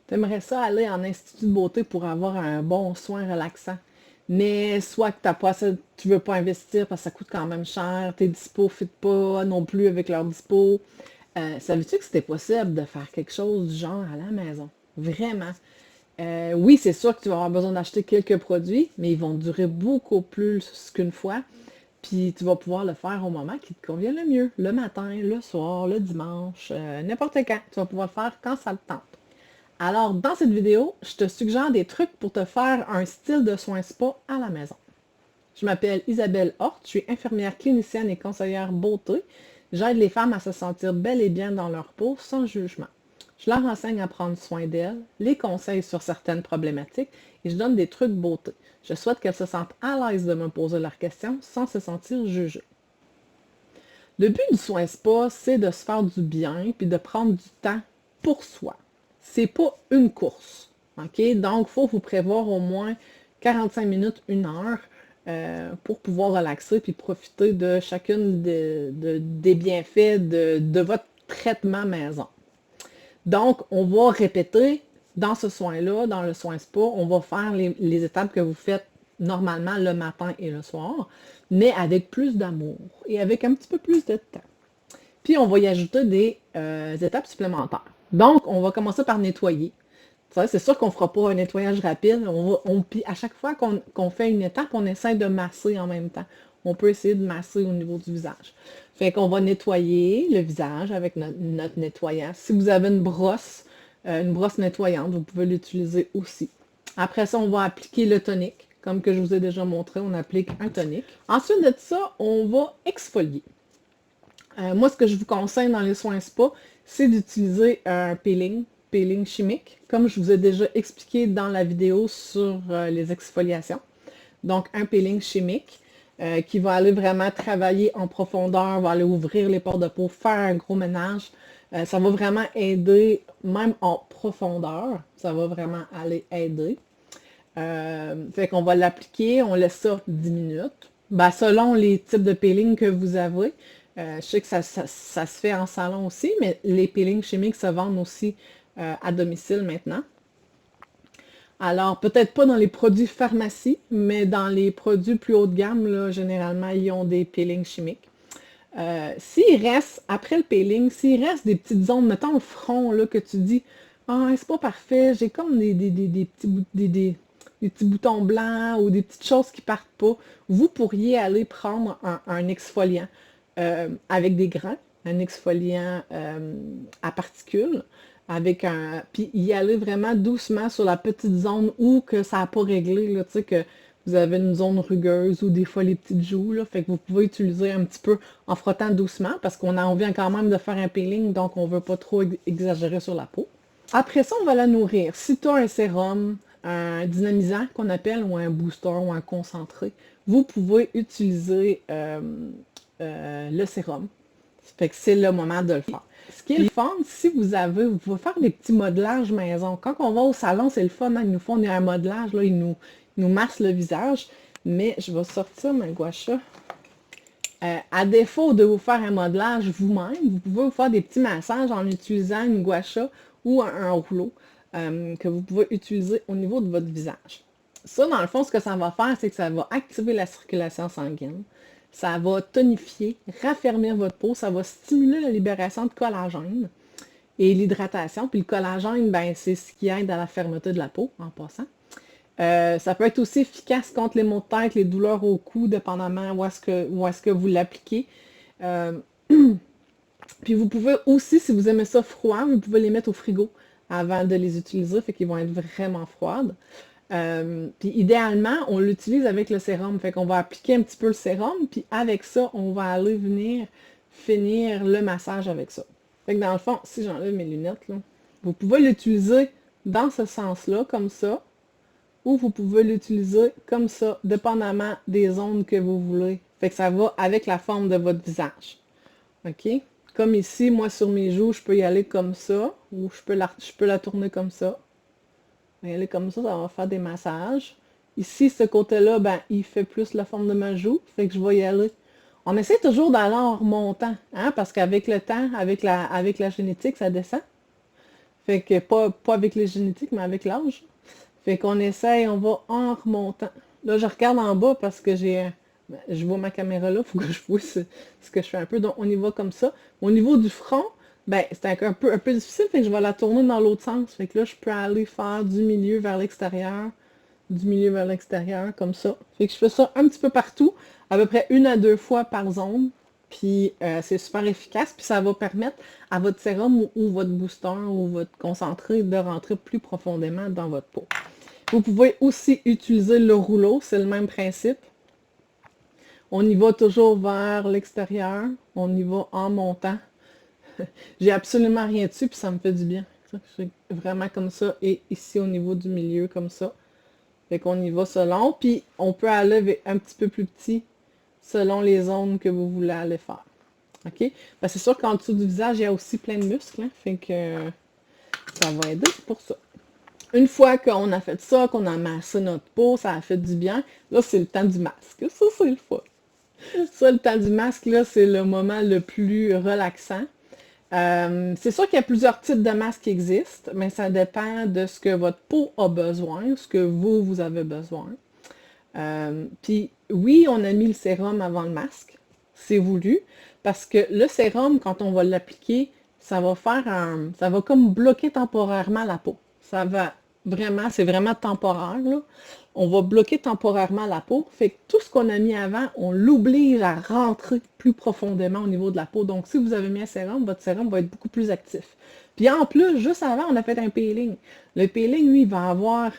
Tu aimerais ça aller en institut de beauté pour avoir un bon soin relaxant. Mais soit que t'as pas assez, tu veux pas investir parce que ça coûte quand même cher, tes dispos ne fit pas non plus avec leurs dispos. Savais-tu que c'était possible de faire quelque chose du genre à la maison? Vraiment. Oui, c'est sûr que tu vas avoir besoin d'acheter quelques produits, mais ils vont durer beaucoup plus qu'une fois. Puis tu vas pouvoir le faire au moment qui te convient le mieux. Le matin, le soir, le dimanche, n'importe quand. Tu vas pouvoir le faire quand ça te tente. Alors, dans cette vidéo, je te suggère des trucs pour te faire un style de soins spa à la maison. Je m'appelle Isabelle Horte, je suis infirmière clinicienne et conseillère beauté. J'aide les femmes à se sentir belles et bien dans leur peau sans jugement. Je leur enseigne à prendre soin d'elles, les conseille sur certaines problématiques et je donne des trucs beauté. Je souhaite qu'elles se sentent à l'aise de me poser leurs questions sans se sentir jugées. Le but du soin spa, c'est de se faire du bien puis de prendre du temps pour soi. C'est pas une course. OK? Donc, il faut vous prévoir au moins 45 minutes, une heure pour pouvoir relaxer puis profiter de chacune des bienfaits de votre traitement maison. Donc, on va répéter dans ce soin-là, dans le soin spa, on va faire les étapes que vous faites normalement le matin et le soir, mais avec plus d'amour et avec un petit peu plus de temps. Puis, on va y ajouter des étapes supplémentaires. Donc, on va commencer par nettoyer. C'est sûr qu'on ne fera pas un nettoyage rapide. Puis à chaque fois qu'on fait une étape, on essaie de masser en même temps. On peut essayer de masser au niveau du visage. Fait qu'on va nettoyer le visage avec notre nettoyant. Si vous avez une brosse nettoyante, vous pouvez l'utiliser aussi. Après ça, on va appliquer le tonique. Comme que je vous ai déjà montré, on applique un tonique. Ensuite de ça, on va exfolier. Moi, ce que je vous conseille dans les soins spa, c'est d'utiliser un peeling chimique, comme je vous ai déjà expliqué dans la vidéo sur les exfoliations. Donc, un peeling chimique qui va aller vraiment travailler en profondeur, va aller ouvrir les pores de peau, faire un gros ménage. Ça va vraiment aider, même en profondeur, ça va vraiment aller aider. Fait qu'on va l'appliquer, on laisse ça 10 minutes. Ben, selon les types de peeling que vous avez, je sais que ça se fait en salon aussi, mais les peelings chimiques se vendent aussi à domicile maintenant. Alors, peut-être pas dans les produits pharmacie, mais dans les produits plus haut de gamme, là, généralement, ils ont des peelings chimiques. S'il reste, après le peeling, s'il reste des petites zones, mettons le front, là, que tu dis, ah, c'est pas parfait, j'ai comme des petits boutons blancs ou des petites choses qui partent pas, vous pourriez aller prendre un exfoliant avec des grains, un exfoliant à particules, puis y aller vraiment doucement sur la petite zone où que ça n'a pas réglé, là, tu sais, que vous avez une zone rugueuse ou des fois les petites joues, là, fait que vous pouvez utiliser un petit peu en frottant doucement parce qu'on a envie quand même de faire un peeling, donc on ne veut pas trop exagérer sur la peau. Après ça, on va la nourrir. Si tu as un sérum, un dynamisant qu'on appelle, ou un booster, ou un concentré, vous pouvez utiliser le sérum. Fait que c'est le moment de le faire. Ce qui est le fun, si vous pouvez faire des petits modelages maison. Quand on va au salon, c'est le fun, hein, ils nous font un modelage, là, ils nous massent le visage. Mais je vais sortir ma gua sha. À défaut de vous faire un modelage vous-même, vous pouvez vous faire des petits massages en utilisant une gua sha ou un rouleau que vous pouvez utiliser au niveau de votre visage. Ça, dans le fond, ce que ça va faire, c'est que ça va activer la circulation sanguine. Ça va tonifier, raffermir votre peau, ça va stimuler la libération de collagène et l'hydratation. Puis le collagène, ben, c'est ce qui aide à la fermeté de la peau, en passant. Ça peut être aussi efficace contre les maux de tête, les douleurs au cou, dépendamment où est-ce que vous l'appliquez. Puis vous pouvez aussi, si vous aimez ça froid, vous pouvez les mettre au frigo avant de les utiliser, fait qu'ils vont être vraiment froides. Puis idéalement, on l'utilise avec le sérum. Fait qu'on va appliquer un petit peu le sérum, puis avec ça, on va aller venir finir le massage avec ça. Fait que dans le fond, si j'enlève mes lunettes, là, vous pouvez l'utiliser dans ce sens-là, comme ça, ou vous pouvez l'utiliser comme ça, dépendamment des zones que vous voulez. Fait que ça va avec la forme de votre visage. OK? Comme ici, moi, sur mes joues, je peux y aller comme ça, ou je peux la tourner comme ça. Je vais y aller comme ça va faire des massages. Ici, ce côté-là, ben, il fait plus la forme de ma joue, fait que je vais y aller. On essaie toujours d'aller en remontant, hein, parce qu'avec le temps, avec la génétique, ça descend. Fait que pas avec les génétiques, mais avec l'âge. Fait qu'on essaye, on va en remontant. Là, je regarde en bas parce que je vois ma caméra là, faut que je vois ce que je fais un peu. Donc, on y va comme ça. Au niveau du front, ben, c'est un peu difficile, fait que je vais la tourner dans l'autre sens. Fait que là, je peux aller faire du milieu vers l'extérieur, comme ça. Fait que je fais ça un petit peu partout, à peu près 1 à 2 fois par zone. Puis c'est super efficace, puis ça va permettre à votre sérum ou votre booster ou votre concentré de rentrer plus profondément dans votre peau. Vous pouvez aussi utiliser le rouleau, c'est le même principe. On y va toujours vers l'extérieur, on y va en montant. J'ai absolument rien dessus, puis ça me fait du bien. Je fais vraiment comme ça, et ici au niveau du milieu, comme ça. Fait qu'on y va selon, puis on peut aller un petit peu plus petit selon les zones que vous voulez aller faire. OK? Ben, c'est sûr qu'en dessous du visage, il y a aussi plein de muscles, hein, fait que ça va aider pour ça. Une fois qu'on a fait ça, qu'on a massé notre peau, ça a fait du bien, là, c'est le temps du masque. Ça, c'est le fun. Ça, le temps du masque, là, c'est le moment le plus relaxant. C'est sûr qu'il y a plusieurs types de masques qui existent, mais ça dépend de ce que votre peau a besoin, ce que vous avez besoin. Puis oui, on a mis le sérum avant le masque. C'est voulu. Parce que le sérum, quand on va l'appliquer, ça va comme bloquer temporairement la peau. Ça va vraiment, c'est vraiment temporaire, là. On va bloquer temporairement la peau. Fait que tout ce qu'on a mis avant, on l'oblige à rentrer plus profondément au niveau de la peau. Donc, si vous avez mis un sérum, votre sérum va être beaucoup plus actif. Puis en plus, juste avant, on a fait un peeling. Le peeling, lui, il va avoir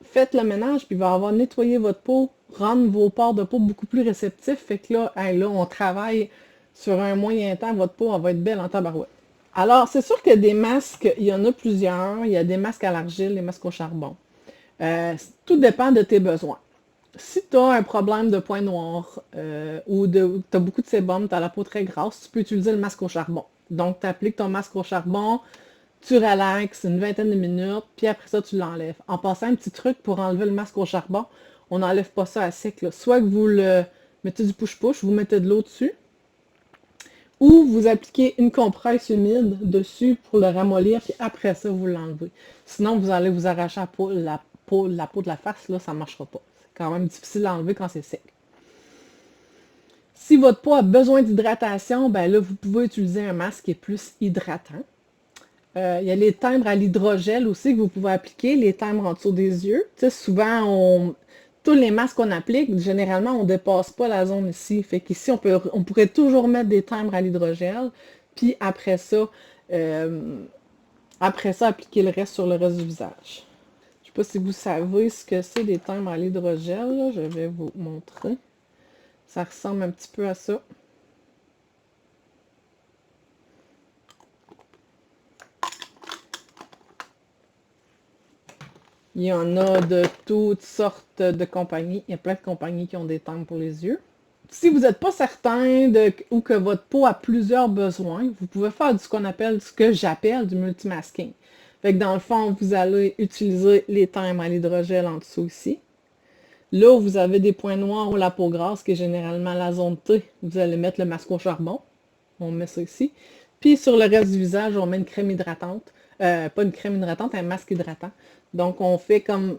fait le ménage, puis il va avoir nettoyé votre peau, rendre vos pores de peau beaucoup plus réceptifs. Fait que là, hey, là, on travaille sur un moyen temps, votre peau, elle va être belle en tabarouette. Alors, c'est sûr que des masques, il y en a plusieurs. Il y a des masques à l'argile, des masques au charbon. Tout dépend de tes besoins. Si tu as un problème de points noirs ou tu as beaucoup de sébum, tu as la peau très grasse, tu peux utiliser le masque au charbon. Donc, tu appliques ton masque au charbon, tu relaxes une vingtaine de minutes, puis après ça, tu l'enlèves. En passant, un petit truc pour enlever le masque au charbon, on n'enlève pas ça à sec, là. Soit que vous le mettez du push-push, vous mettez de l'eau dessus, ou vous appliquez une compresse humide dessus pour le ramollir, puis après ça, vous l'enlevez. Sinon, vous allez vous arracher la peau de la face, là, ça ne marchera pas. C'est quand même difficile à enlever quand c'est sec. Si votre peau a besoin d'hydratation, ben là, vous pouvez utiliser un masque qui est plus hydratant. Il y a les timbres à l'hydrogel aussi que vous pouvez appliquer, les timbres en dessous des yeux. Tu sais, souvent, tous les masques qu'on applique, généralement, on ne dépasse pas la zone ici. Fait qu'ici, on pourrait toujours mettre des timbres à l'hydrogel, puis après ça, appliquer le reste sur le reste du visage. Je ne sais pas si vous savez ce que c'est des timbres à l'hydrogel, là. Je vais vous montrer. Ça ressemble un petit peu à ça. Il y en a de toutes sortes de compagnies. Il y a plein de compagnies qui ont des timbres pour les yeux. Si vous n'êtes pas certain ou que votre peau a plusieurs besoins, vous pouvez faire ce que j'appelle du multimasking. Fait que dans le fond, vous allez utiliser les timbres à l'hydrogel en dessous ici. Là où vous avez des points noirs ou la peau grasse, qui est généralement la zone T, vous allez mettre le masque au charbon. On met ça ici. Puis sur le reste du visage, on met une crème hydratante. Pas une crème hydratante, un masque hydratant. Donc on fait comme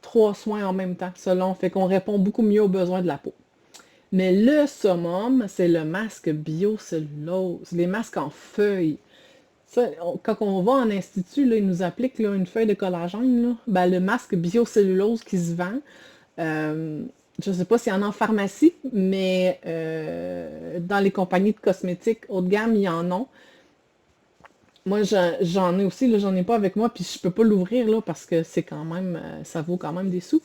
3 soins en même temps, selon. Fait qu'on répond beaucoup mieux aux besoins de la peau. Mais le summum, c'est le masque biocellulose, les masques en feuilles. Ça, quand on va en institut, là, ils nous appliquent là, une feuille de collagène. Là. Ben, le masque biocellulose qui se vend, je ne sais pas s'il y en a en pharmacie, mais dans les compagnies de cosmétiques haut de gamme, il y en a. Moi, j'en ai aussi, là, j'en ai pas avec moi, puis je peux pas l'ouvrir là parce que c'est quand même, ça vaut quand même des sous.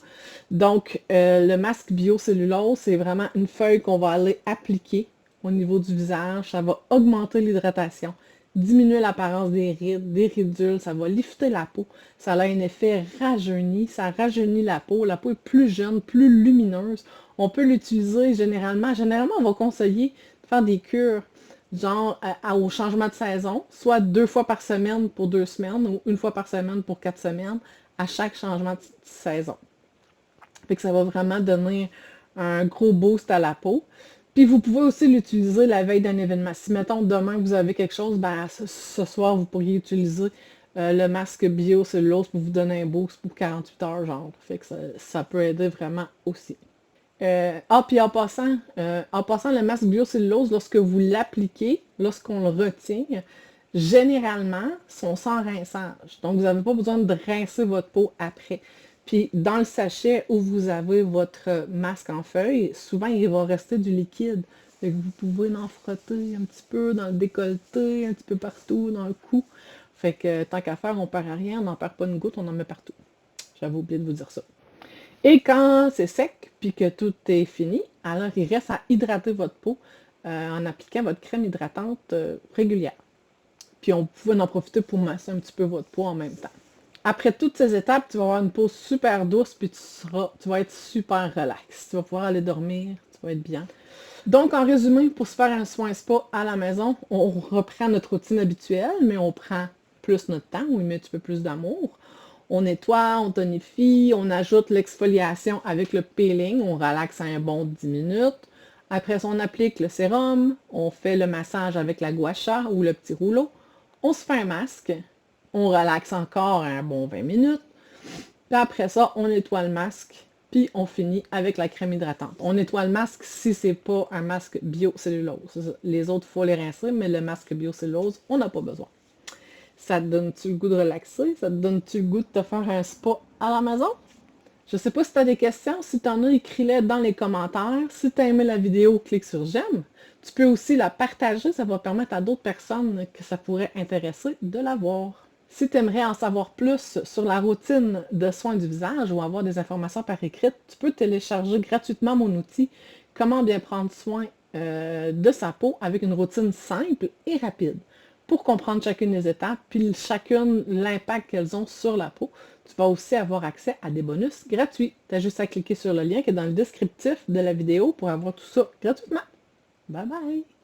Donc, le masque biocellulose, c'est vraiment une feuille qu'on va aller appliquer au niveau du visage. Ça va augmenter l'hydratation, diminuer l'apparence des rides, des ridules, ça va lifter la peau. Ça a un effet rajeuni, ça rajeunit la peau. La peau est plus jeune, plus lumineuse. On peut l'utiliser généralement. Généralement, on va conseiller de faire des cures genre au changement de saison, soit 2 fois par semaine pour 2 semaines ou 1 fois par semaine pour 4 semaines à chaque changement de saison. Fait que ça va vraiment donner un gros boost à la peau. Puis vous pouvez aussi l'utiliser la veille d'un événement. Si, mettons, demain vous avez quelque chose, ben ce soir, vous pourriez utiliser le masque biocellulose pour vous donner un boost pour 48 heures, genre. Fait que ça peut aider vraiment aussi. Puis en passant, le masque biocellulose, lorsque vous l'appliquez, lorsqu'on le retient, généralement, sont sans rinçage. Donc, vous n'avez pas besoin de rincer votre peau après. Puis, dans le sachet où vous avez votre masque en feuille, souvent, il va rester du liquide. Fait que vous pouvez en frotter un petit peu dans le décolleté, un petit peu partout, dans le cou. Fait que, tant qu'à faire, on perd à rien, on n'en perd pas une goutte, on en met partout. J'avais oublié de vous dire ça. Et quand c'est sec, puis que tout est fini, alors il reste à hydrater votre peau en appliquant votre crème hydratante régulière. Puis on pouvait en profiter pour masser un petit peu votre peau en même temps. Après toutes ces étapes, tu vas avoir une peau super douce, puis tu vas être super relax. Tu vas pouvoir aller dormir, tu vas être bien. Donc, en résumé, pour se faire un soin spa à la maison, on reprend notre routine habituelle, mais on prend plus notre temps, on y met un petit peu plus d'amour. On nettoie, on tonifie, on ajoute l'exfoliation avec le peeling, on relaxe à un bon 10 minutes. Après ça, on applique le sérum, on fait le massage avec la gua sha ou le petit rouleau. On se fait un masque, on relaxe encore un bon 20 minutes. Puis après ça, on nettoie le masque, puis on finit avec la crème hydratante. On nettoie le masque si c'est pas un masque biocellulose. Les autres, il faut les rincer, mais le masque biocellulose, on n'a pas besoin. Ça te donne-tu le goût de relaxer? Ça te donne-tu le goût de te faire un spa à la maison? Je sais pas si tu as des questions. Si tu en as, écris-les dans les commentaires. Si tu as aimé la vidéo, clique sur j'aime. Tu peux aussi la partager. Ça va permettre à d'autres personnes que ça pourrait intéresser de la voir. Si tu aimerais en savoir plus sur la routine de soins du visage ou avoir des informations par écrit, tu peux télécharger gratuitement mon outil Comment bien prendre soin de sa peau avec une routine simple et rapide. Pour comprendre chacune des étapes, puis chacune l'impact qu'elles ont sur la peau, tu vas aussi avoir accès à des bonus gratuits. Tu as juste à cliquer sur le lien qui est dans le descriptif de la vidéo pour avoir tout ça gratuitement. Bye bye!